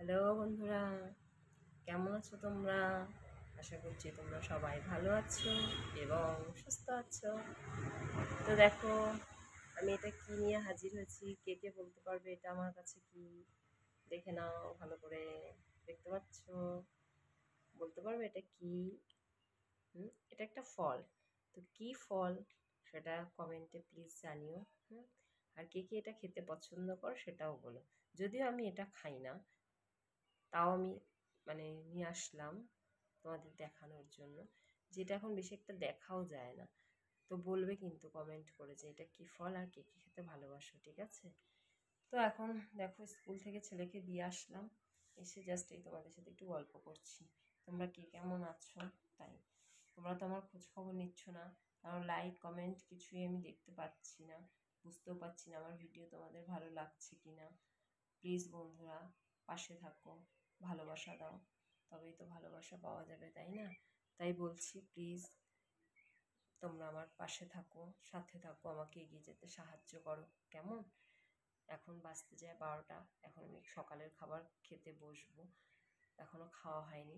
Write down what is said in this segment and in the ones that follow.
Hello বন্ধুরা, কেমন আছো তোমরা? আশা করছি তোমরা সবাই ভালো আছো এবং সুস্থ আছো। তো দেখো, আমি এটা কি নিয়ে হাজির হয়েছি, কে কে বলতে পারবে এটা আমার কাছে কি? দেখে নাও ভালো করে। দেখতে পাচ্ছো? বলতে পারবে এটা কি? এটা একটা ফল। তো কি ফল সেটা কমেন্টে প্লিজ জানিও। হুম আর কে কে এটা খেতে পছন্দ করো সেটাও বলো। যদিও আমি এটা খাই না, তাও আমি নিয়ে আসলাম তোমাদের দেখানোর জন্য, যেটা এখন বেশি একটা দেখাও যায় না। তো বলবে কিন্তু কমেন্ট করে যে এটা কি ফল আর কে কে খেতে ভালোবাসো, ঠিক আছে? তো এখন দেখো, স্কুল থেকে ছেলেকে দিয়ে আসলাম, এসে জাস্ট এই তোমাদের সাথে একটু গল্প করছি। তোমরা কে কেমন আছো? তাই তোমরা তো আমার খোঁজ খবর নিচ্ছ না, কারণ লাইক কমেন্ট কিছুই আমি দেখতে পাচ্ছি না, বুঝতেও পারছি না আমার ভিডিও তোমাদের ভালো লাগছে কি না। প্লিজ বন্ধুরা, পাশে থাকো, ভালোবাসা দাও, তবেই তো ভালোবাসা পাওয়া যাবে, তাই না? তাই বলছি প্লিজ তোমরা আমার পাশে থাকো, সাথে থাকো, আমাকে এগিয়ে যেতে সাহায্য করো, কেমন? এখন বাজতে যায় 12টা, এখন আমি সকালের খাবার খেতে বসবো, এখনও খাওয়া হয়নি।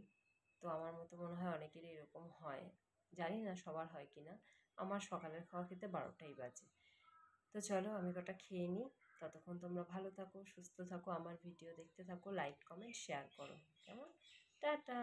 তো আমার মতো মনে হয় অনেকেরই এরকম হয়, জানি না সবার হয় কি না। আমার সকালের খাওয়া খেতে 12টাই বাজে। তো চলো আমি কটা খেয়ে নিই, ততক্ষণ তোমরা ভালো থাকো, সুস্থ থাকো, আমার ভিডিও দেখতে থাকো, লাইক কমেন্ট শেয়ার করো, কেমন? টাটা।